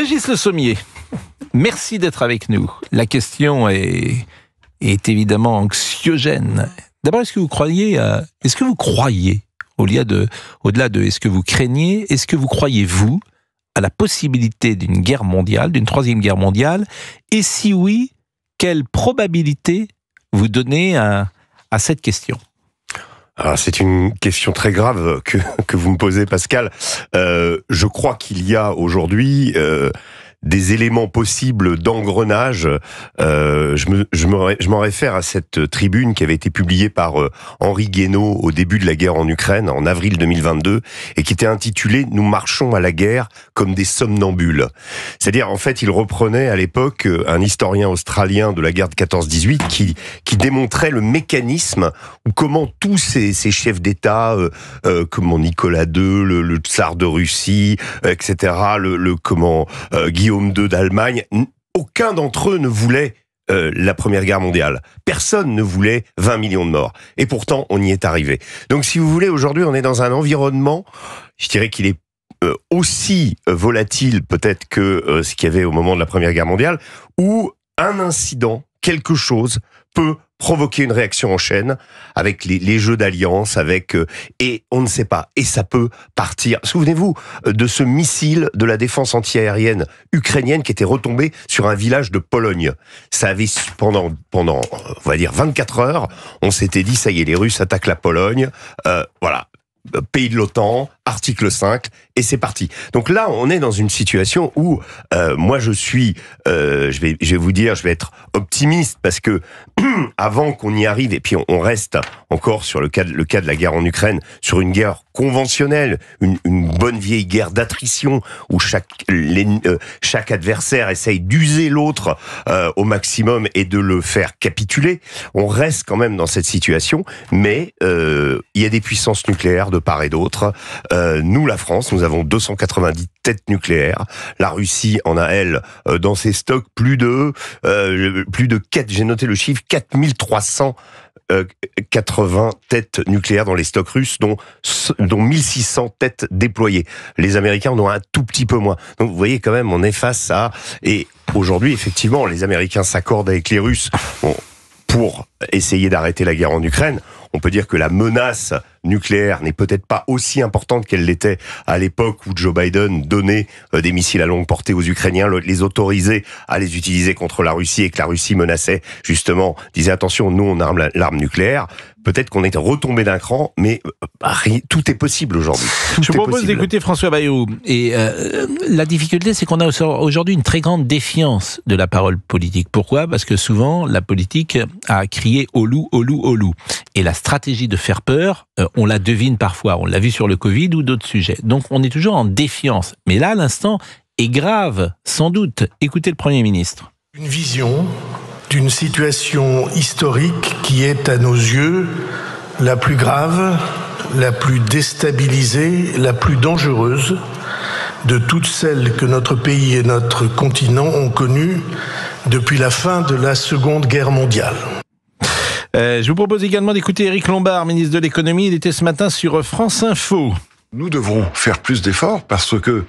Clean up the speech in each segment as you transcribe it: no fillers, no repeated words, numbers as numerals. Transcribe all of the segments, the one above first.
Régis Le Sommier, merci d'être avec nous. La question est évidemment anxiogène. D'abord, est-ce que vous croyez, au-delà de est-ce que vous craignez, est-ce que vous croyez, vous, à la possibilité d'une guerre mondiale, d'une troisième guerre mondiale? Et si oui, quelle probabilité vous donnez à cette question? Alors, c'est une question très grave que vous me posez, Pascal. Je crois qu'il y a aujourd'hui des éléments possibles d'engrenage. Je m'en réfère à cette tribune qui avait été publiée par Henri Guénaud au début de la guerre en Ukraine, en avril 2022, et qui était intitulée « Nous marchons à la guerre comme des somnambules ». C'est-à-dire, en fait, il reprenait à l'époque un historien australien de la guerre de 14-18 qui démontrait le mécanisme ou comment tous ces chefs d'État, comme Nicolas II, le tsar de Russie, etc., Guillaume II d'Allemagne, aucun d'entre eux ne voulait la Première Guerre mondiale. Personne ne voulait 20 millions de morts. Et pourtant, on y est arrivé. Donc, si vous voulez, aujourd'hui, on est dans un environnement, je dirais qu'il est aussi volatile peut-être que ce qu'il y avait au moment de la Première Guerre mondiale, où un incident, quelque chose, peut provoquer une réaction en chaîne avec les jeux d'alliance, et on ne sait pas, et ça peut partir. Souvenez-vous de ce missile de la défense antiaérienne ukrainienne qui était retombé sur un village de Pologne. Ça avait pendant on va dire 24 heures, on s'était dit ça y est, les Russes attaquent la Pologne, voilà. Pays de l'OTAN, article 5, et c'est parti. Donc là, on est dans une situation où moi je vais vous dire, je vais être optimiste parce que avant qu'on y arrive, et puis on reste encore sur le cas de la guerre en Ukraine, sur une guerre conventionnelle, une bonne vieille guerre d'attrition où chaque adversaire essaye d'user l'autre au maximum et de le faire capituler. On reste quand même dans cette situation, mais il y a des puissances nucléaires de part et d'autre. Nous, la France, nous avons 290 têtes nucléaires. La Russie en a, elle, dans ses stocks, plus de 4, j'ai noté le chiffre, 4380 têtes nucléaires dans les stocks russes, dont 1600 têtes déployées. Les Américains en ont un tout petit peu moins. Donc vous voyez quand même, on est face à... Et aujourd'hui, effectivement, les Américains s'accordent avec les Russes pour essayer d'arrêter la guerre en Ukraine. On peut dire que la menace nucléaire n'est peut-être pas aussi importante qu'elle l'était à l'époque où Joe Biden donnait des missiles à longue portée aux Ukrainiens, les autorisait à les utiliser contre la Russie et que la Russie menaçait justement, disait attention, nous on arme l'arme nucléaire. Peut-être qu'on est retombé d'un cran, mais tout est possible aujourd'hui. Je vous propose d'écouter François Bayrou. Et la difficulté, c'est qu'on a aujourd'hui une très grande défiance de la parole politique. Pourquoi ? Parce que souvent, la politique a crié au loup, au loup, au loup. Et la stratégie de faire peur, on la devine parfois. On l'a vu sur le Covid ou d'autres sujets. Donc, on est toujours en défiance. Mais là, l'instant est grave, sans doute. Écoutez le Premier ministre. Une vision d'une situation historique qui est à nos yeux la plus grave, la plus déstabilisée, la plus dangereuse de toutes celles que notre pays et notre continent ont connues depuis la fin de la Seconde Guerre mondiale. Je vous propose également d'écouter Éric Lombard, ministre de l'économie. Il était ce matin sur France Info. Nous devrons faire plus d'efforts parce que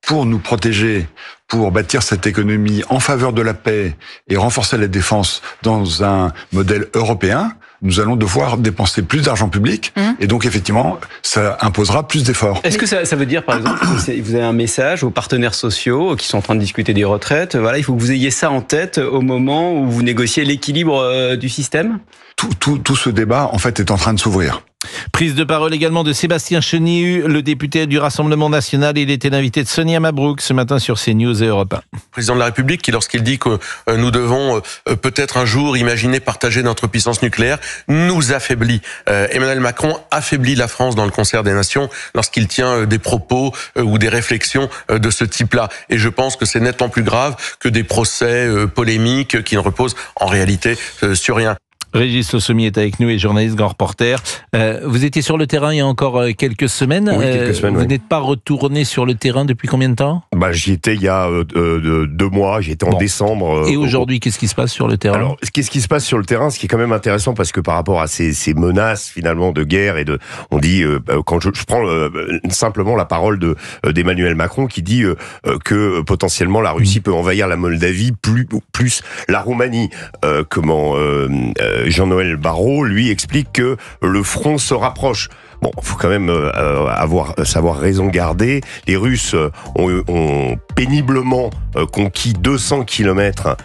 pour nous protéger, pour bâtir cette économie en faveur de la paix et renforcer la défense dans un modèle européen, nous allons devoir dépenser plus d'argent public et donc effectivement, ça imposera plus d'efforts. Est-ce que ça veut dire, par exemple, que vous avez un message aux partenaires sociaux qui sont en train de discuter des retraites, voilà, il faut que vous ayez ça en tête au moment où vous négociez l'équilibre du système ? Tout ce débat, en fait, est en train de s'ouvrir. Prise de parole également de Sébastien Chenu, le député du Rassemblement national. Il était l'invité de Sonia Mabrouk ce matin sur CNews et Europe 1. Président de la République qui, lorsqu'il dit que nous devons peut-être un jour imaginer partager notre puissance nucléaire, nous affaiblit. Emmanuel Macron affaiblit la France dans le concert des nations lorsqu'il tient des propos ou des réflexions de ce type-là. Et je pense que c'est nettement plus grave que des procès polémiques qui ne reposent en réalité sur rien. Régis Le Sommier est avec nous et journaliste, grand reporter. Vous étiez sur le terrain il y a encore quelques semaines. Oui, quelques semaines, vous n'êtes pas retourné sur le terrain depuis combien de temps ? J'y étais il y a 2 mois, j'y étais en décembre. Et aujourd'hui, qu'est-ce qui se passe sur le terrain ? Alors, qu'est-ce qui se passe sur le terrain ? Ce qui est quand même intéressant, parce que par rapport à ces menaces finalement de guerre on dit, quand je prends simplement la parole d'Emmanuel Macron qui dit que potentiellement la Russie peut envahir la Moldavie plus la Roumanie. Jean-Noël Barrot, lui, explique que le front se rapproche. Bon, faut quand même savoir raison garder. Les Russes ont péniblement conquis 200 kilomètres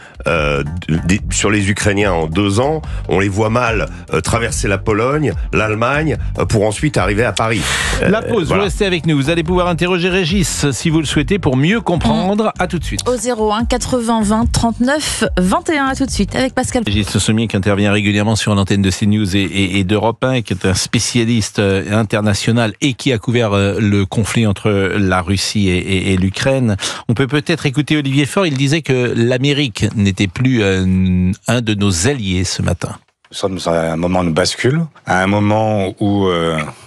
sur les Ukrainiens en 2 ans. On les voit mal traverser la Pologne, l'Allemagne, pour ensuite arriver à Paris. La pause, voilà. Vous restez avec nous. Vous allez pouvoir interroger Régis si vous le souhaitez pour mieux comprendre. À tout de suite. Au 01 80 20 39 21. À tout de suite avec Pascal. Régis Le Sommier qui intervient régulièrement sur l'antenne de CNews et d'Europe 1, qui est un spécialiste international et qui a couvert le conflit entre la Russie et l'Ukraine. On peut peut-être écouter Olivier Faure. Il disait que l'Amérique n'était plus un de nos alliés ce matin. Nous sommes à un moment de bascule, à un moment où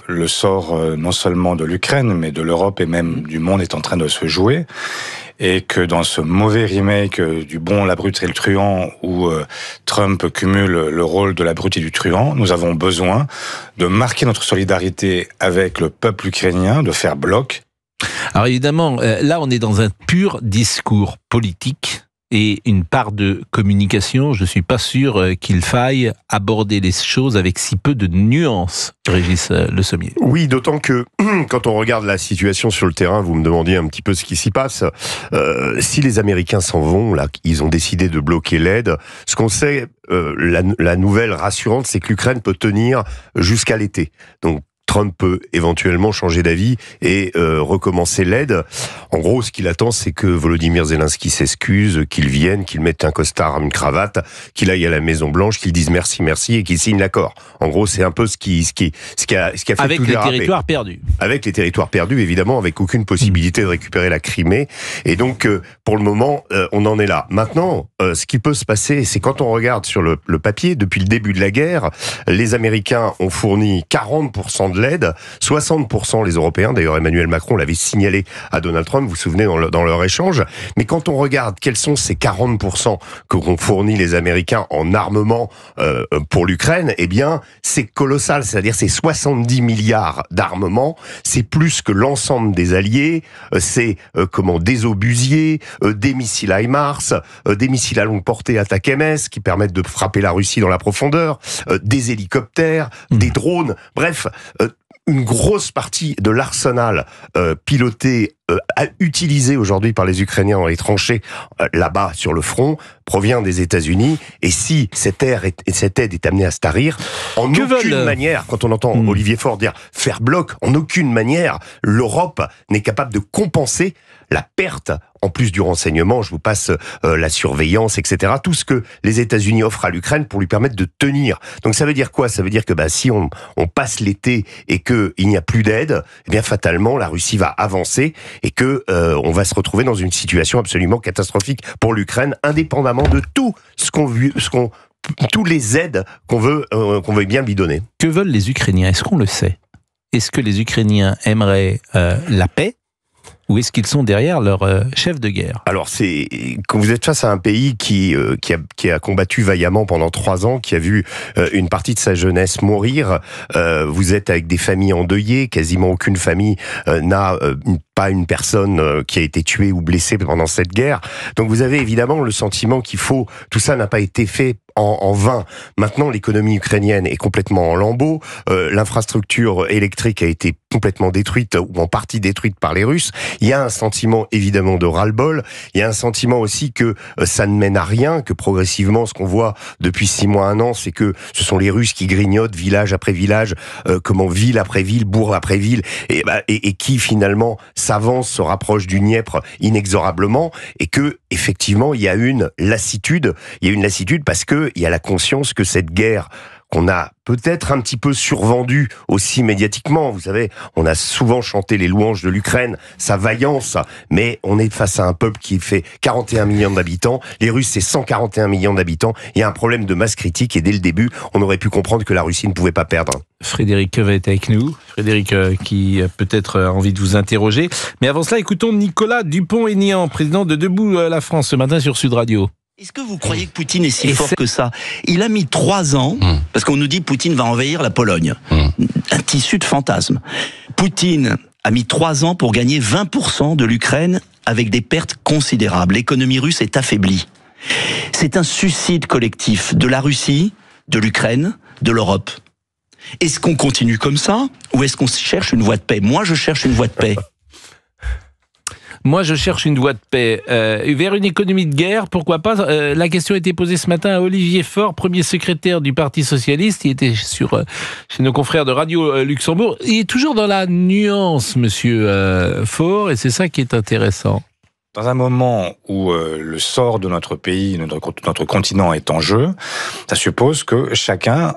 le sort non seulement de l'Ukraine, mais de l'Europe et même du monde est en train de se jouer. Et que dans ce mauvais remake du bon, la brute et le truand, où Trump cumule le rôle de la brute et du truand, nous avons besoin de marquer notre solidarité avec le peuple ukrainien, de faire bloc. Alors évidemment, là on est dans un pur discours politique et une part de communication. Je ne suis pas sûr qu'il faille aborder les choses avec si peu de nuances, Régis Le Sommier. Oui, d'autant que quand on regarde la situation sur le terrain, vous me demandiez un petit peu ce qui s'y passe. Si les Américains s'en vont, là, ils ont décidé de bloquer l'aide. Ce qu'on sait, la nouvelle rassurante, c'est que l'Ukraine peut tenir jusqu'à l'été. Donc Trump peut éventuellement changer d'avis et recommencer l'aide. En gros, ce qu'il attend, c'est que Volodymyr Zelensky s'excuse, qu'il vienne, qu'il mette un costard, une cravate, qu'il aille à la Maison Blanche, qu'il dise merci et qu'il signe l'accord. En gros, c'est un peu ce qui a fait avec tout les territoires perdus. Avec les territoires perdus, évidemment, avec aucune possibilité de récupérer la Crimée. Et donc, pour le moment, on en est là. Maintenant, ce qui peut se passer, c'est quand on regarde sur le papier, depuis le début de la guerre, les Américains ont fourni 40% de l'aide, 60% les Européens. D'ailleurs, Emmanuel Macron l'avait signalé à Donald Trump, vous vous souvenez, dans leur échange. Mais quand on regarde quels sont ces 40% qu'ont fourni les Américains en armement pour l'Ukraine, eh bien, c'est colossal. C'est-à-dire, c'est 70 milliards d'armement. C'est plus que l'ensemble des alliés. C'est des obusiers, des missiles HIMARS, des missiles à longue portée ATACMS qui permettent de frapper la Russie dans la profondeur, des hélicoptères, des drones. Bref, une grosse partie de l'arsenal piloté, utilisé aujourd'hui par les Ukrainiens dans les tranchées là-bas sur le front, provient des États-Unis. Et si cette aide est amenée à se tarir, en aucune manière, quand on entend Olivier Faure dire faire bloc, en aucune manière, l'Europe n'est capable de compenser la perte, en plus du renseignement, je vous passe la surveillance, etc. Tout ce que les États-Unis offrent à l'Ukraine pour lui permettre de tenir. Donc ça veut dire quoi ? Ça veut dire que si on passe l'été et qu'il n'y a plus d'aide, eh bien fatalement la Russie va avancer et que on va se retrouver dans une situation absolument catastrophique pour l'Ukraine, indépendamment de tout tous les aides qu'on veut bien lui donner. Que veulent les Ukrainiens ? Est-ce qu'on le sait ? Est-ce que les Ukrainiens aimeraient la paix ? Ou est-ce qu'ils sont derrière leur chef de guerre ? Alors, quand vous êtes face à un pays qui a combattu vaillamment pendant 3 ans, qui a vu une partie de sa jeunesse mourir, vous êtes avec des familles endeuillées, quasiment aucune famille n'a pas une personne qui a été tuée ou blessée pendant cette guerre. Donc vous avez évidemment le sentiment tout ça n'a pas été fait en vain. Maintenant, l'économie ukrainienne est complètement en lambeaux. L'infrastructure électrique a été complètement détruite ou en partie détruite par les Russes. Il y a un sentiment évidemment de ras-le-bol. Il y a un sentiment aussi que ça ne mène à rien, que progressivement, ce qu'on voit depuis 6 mois, 1 an, c'est que ce sont les Russes qui grignotent village après village, ville après ville, bourg après ville, et qui finalement s'avance, se rapproche du Dniepr inexorablement, et que effectivement il y a une lassitude parce que il y a la conscience que cette guerre qu'on a peut-être un petit peu survendu aussi médiatiquement. Vous savez, on a souvent chanté les louanges de l'Ukraine, sa vaillance, mais on est face à un peuple qui fait 41 millions d'habitants. Les Russes, c'est 141 millions d'habitants. Il y a un problème de masse critique et dès le début, on aurait pu comprendre que la Russie ne pouvait pas perdre. Frédéric va être avec nous. Frédéric qui a peut-être envie de vous interroger. Mais avant cela, écoutons Nicolas Dupont-Aignan, président de Debout la France, ce matin sur Sud Radio. Est-ce que vous croyez que Poutine est si fort que ça? Il a mis 3 ans, parce qu'on nous dit Poutine va envahir la Pologne. Un tissu de fantasmes. Poutine a mis 3 ans pour gagner 20% de l'Ukraine avec des pertes considérables. L'économie russe est affaiblie. C'est un suicide collectif de la Russie, de l'Ukraine, de l'Europe. Est-ce qu'on continue comme ça ou est-ce qu'on cherche une voie de paix? Moi, je cherche une voie de paix. Moi, je cherche une voie de paix. Vers une économie de guerre, pourquoi pas? La question a été posée ce matin à Olivier Faure, premier secrétaire du Parti Socialiste. Il était chez nos confrères de Radio Luxembourg. Il est toujours dans la nuance, monsieur Faure, et c'est ça qui est intéressant. Dans un moment où le sort de notre pays, notre continent est en jeu, ça suppose que chacun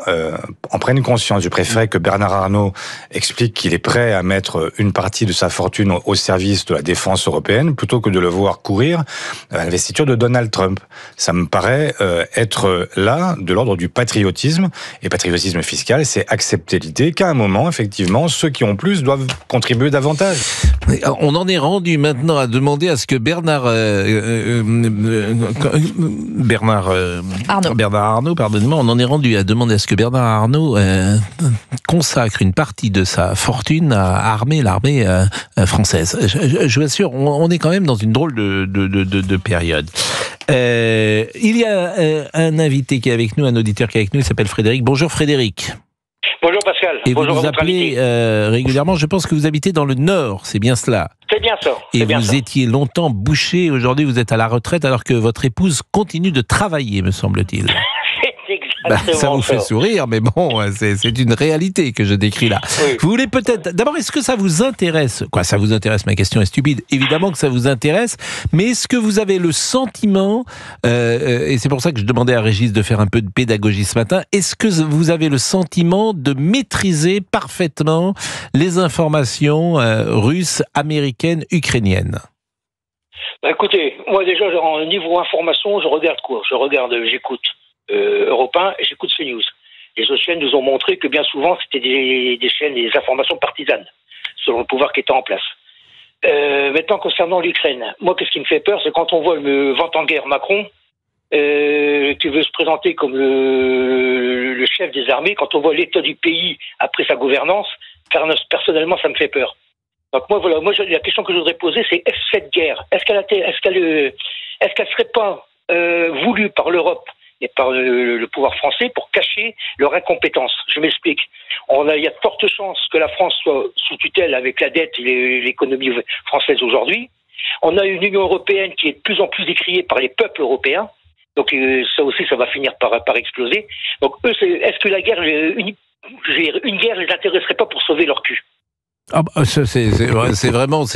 en prenne conscience. Je préférais que Bernard Arnault explique qu'il est prêt à mettre une partie de sa fortune au service de la défense européenne, plutôt que de le voir courir à l'investiture de Donald Trump. Ça me paraît être là de l'ordre du patriotisme. Et patriotisme fiscal, c'est accepter l'idée qu'à un moment, effectivement, ceux qui ont plus doivent contribuer davantage. On en est rendu maintenant à demander à ce que Bernard Arnault, pardonnez-moi, on en est rendu à demander à ce que Bernard Arnault consacre une partie de sa fortune à armer l'armée française. Je vous assure, on est quand même dans une drôle de période. Il y a un invité qui est avec nous, un auditeur qui est avec nous, il s'appelle Frédéric. Bonjour Frédéric. Bonjour Pascal. Et bonjour vous nous appelez régulièrement, je pense que vous habitez dans le Nord, c'est bien cela? C'est bien ça. Et vous étiez longtemps boucher, aujourd'hui vous êtes à la retraite alors que votre épouse continue de travailler, me semble-t-il. Ça vous fait sourire, mais bon, c'est une réalité que je décris là. Oui. Vous voulez peut-être... D'abord, est-ce que ça vous intéresse? Quoi, ça vous intéresse? Ma question est stupide. Évidemment que ça vous intéresse, mais est-ce que vous avez le sentiment, et c'est pour ça que je demandais à Régis de faire un peu de pédagogie ce matin, est-ce que vous avez le sentiment de maîtriser parfaitement les informations russes, américaines, ukrainiennes? Écoutez, moi déjà, au niveau information, je regarde quoi? J'écoute Europe 1 et j'écoute CNews. Les autres chaînes nous ont montré que bien souvent c'était des chaînes, des informations partisanes selon le pouvoir qui était en place. Maintenant concernant l'Ukraine, moi qu'est-ce qui me fait peur, c'est quand on voit le vent en guerre Macron qui veut se présenter comme le chef des armées, quand on voit l'état du pays après sa gouvernance, personnellement ça me fait peur. Donc moi la question que je voudrais poser, c'est est-ce cette guerre, est-ce qu'elle serait pas voulue par l'Europe et par le pouvoir français pour cacher leur incompétence? Je m'explique. Il y a de fortes chances que la France soit sous tutelle avec la dette et l'économie française aujourd'hui. On a une Union européenne qui est de plus en plus décriée par les peuples européens. Donc ça aussi, ça va finir par exploser. Donc eux, est-ce que la guerre, une guerre les intéresserait pas pour sauver leur cul? Ah bah, c'est vraiment,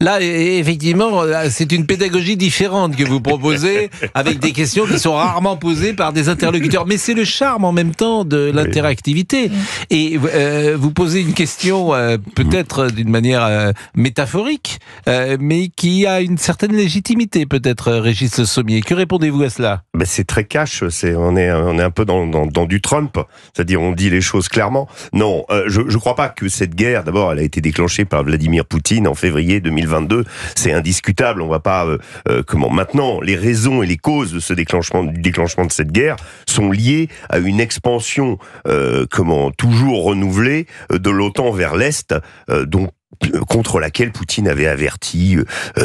là effectivement, c'est une pédagogie différente que vous proposez avec des questions qui sont rarement posées par des interlocuteurs. Mais c'est le charme en même temps de l'interactivité. Et vous posez une question peut-être d'une manière métaphorique, mais qui a une certaine légitimité peut-être, Régis Le Sommier. Que répondez-vous à cela? C'est très cash. On est un peu dans du Trump, c'est-à-dire on dit les choses clairement. Non, je crois pas que cette guerre, d'abord, elle a été déclenchée par Vladimir Poutine en février 2022. C'est indiscutable. On va pas maintenant les raisons et les causes de ce déclenchement de cette guerre sont liées à une expansion toujours renouvelée de l'OTAN vers l'est, contre laquelle Poutine avait averti,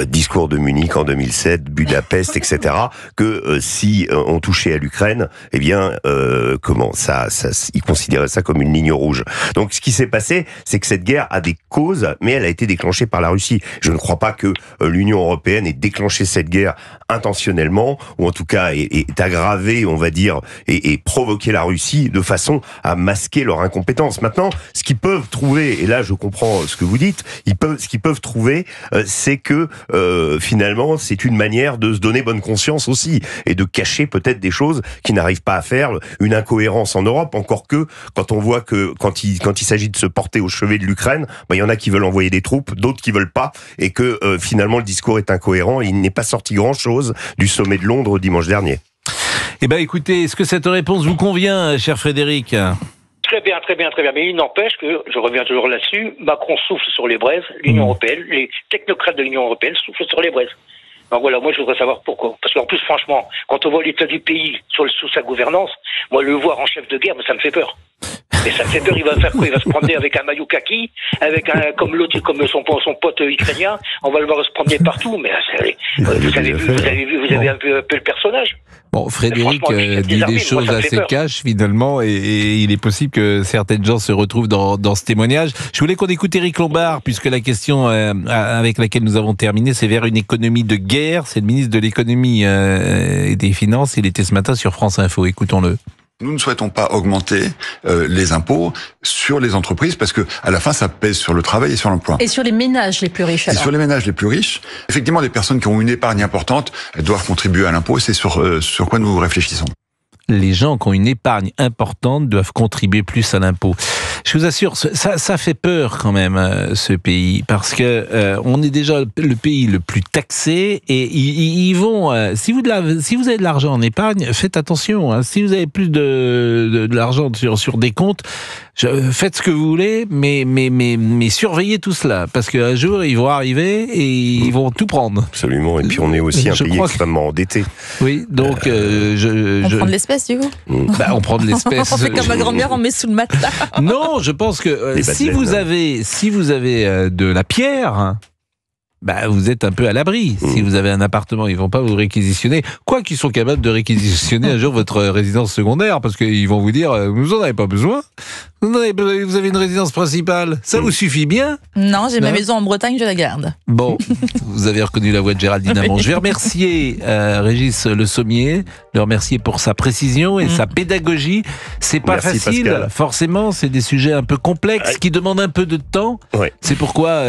discours de Munich en 2007, Budapest, etc., que si on touchait à l'Ukraine, eh bien, il considérait ça comme une ligne rouge. Donc, ce qui s'est passé, c'est que cette guerre a des causes, mais elle a été déclenchée par la Russie. Je ne crois pas que l'Union européenne ait déclenché cette guerre intentionnellement, ou en tout cas est aggravé, on va dire, et provoqué la Russie de façon à masquer leur incompétence. Maintenant, ce qu'ils peuvent trouver, et là je comprends ce que vous dites, ce qu'ils peuvent trouver, c'est que finalement, c'est une manière de se donner bonne conscience aussi et de cacher peut-être des choses qu'ils n'arrivent pas à faire, une incohérence en Europe. Encore que quand on voit que quand il s'agit de se porter au chevet de l'Ukraine, il y en a qui veulent envoyer des troupes, d'autres qui veulent pas, et que finalement le discours est incohérent. Et il n'est pas sorti grand-chose du sommet de Londres dimanche dernier. Eh ben, écoutez, est-ce que cette réponse vous convient, cher Frédéric ? Très bien. Mais il n'empêche que, je reviens toujours là-dessus, Macron souffle sur les braises, l'Union européenne, les technocrates de l'Union européenne soufflent sur les braises. Donc voilà, moi je voudrais savoir pourquoi. Parce qu'en plus, franchement, quand on voit l'état du pays sous sa gouvernance, moi le voir en chef de guerre, ça me fait peur. Et ça me fait peur, il va faire quoi? Il va se promener avec un maillot kaki, avec comme son pote ukrainien, on va le voir se promener partout, mais vous avez un peu le personnage. Bon, Frédéric dit des choses assez cash finalement, et il est possible que certaines gens se retrouvent dans ce témoignage. Je voulais qu'on écoute Éric Lombard, puisque la question avec laquelle nous avons terminé, c'est vers une économie de guerre. C'est le ministre de l'économie et des finances. Il était ce matin sur France Info. Écoutons-le. Nous ne souhaitons pas augmenter les impôts sur les entreprises parce que à la fin ça pèse sur le travail et sur l'emploi. Et sur les ménages les plus riches alors. Et sur les ménages les plus riches, effectivement, les personnes qui ont une épargne importante, elles doivent contribuer à l'impôt et c'est sur quoi nous réfléchissons. Les gens qui ont une épargne importante doivent contribuer plus à l'impôt. Je vous assure, ça fait peur quand même, ce pays, parce que on est déjà le pays le plus taxé, et ils vont. Si vous avez de l'argent en épargne, faites attention. Hein. Si vous avez plus de l'argent sur des comptes, faites ce que vous voulez, mais surveillez tout cela, parce qu'un jour ils vont arriver et ils vont tout prendre. Absolument. Et puis on est aussi un pays extrêmement endetté. Oui, donc on prend de l'espèce du coup. On prend de l'espèce. On fait comme ma grand-mère, on met sous le matelas. Non, je pense que si vous avez de la pierre, vous êtes un peu à l'abri. Si vous avez un appartement, ils vont pas vous réquisitionner. Quoi qu'ils sont capables de réquisitionner un jour votre résidence secondaire, parce qu'ils vont vous dire, vous en avez pas besoin. Vous avez une résidence principale. Ça vous suffit bien? Non, j'ai ma maison en Bretagne, je la garde. Bon, vous avez reconnu la voix de Géraldine Amont. Je vais remercier Régis Le Sommier, le remercier pour sa précision et sa pédagogie. C'est pas facile, Pascal. Forcément, c'est des sujets un peu complexes qui demandent un peu de temps. Ouais. C'est pourquoi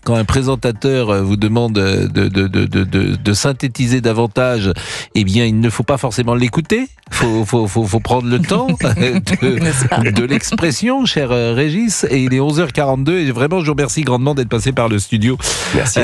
quand un présentateur vous demande de synthétiser davantage, eh bien, il ne faut pas forcément l'écouter. Faut prendre le temps de l'expression, cher Régis. Et il est 11h42 et vraiment, je vous remercie grandement d'être passé par le studio. Merci.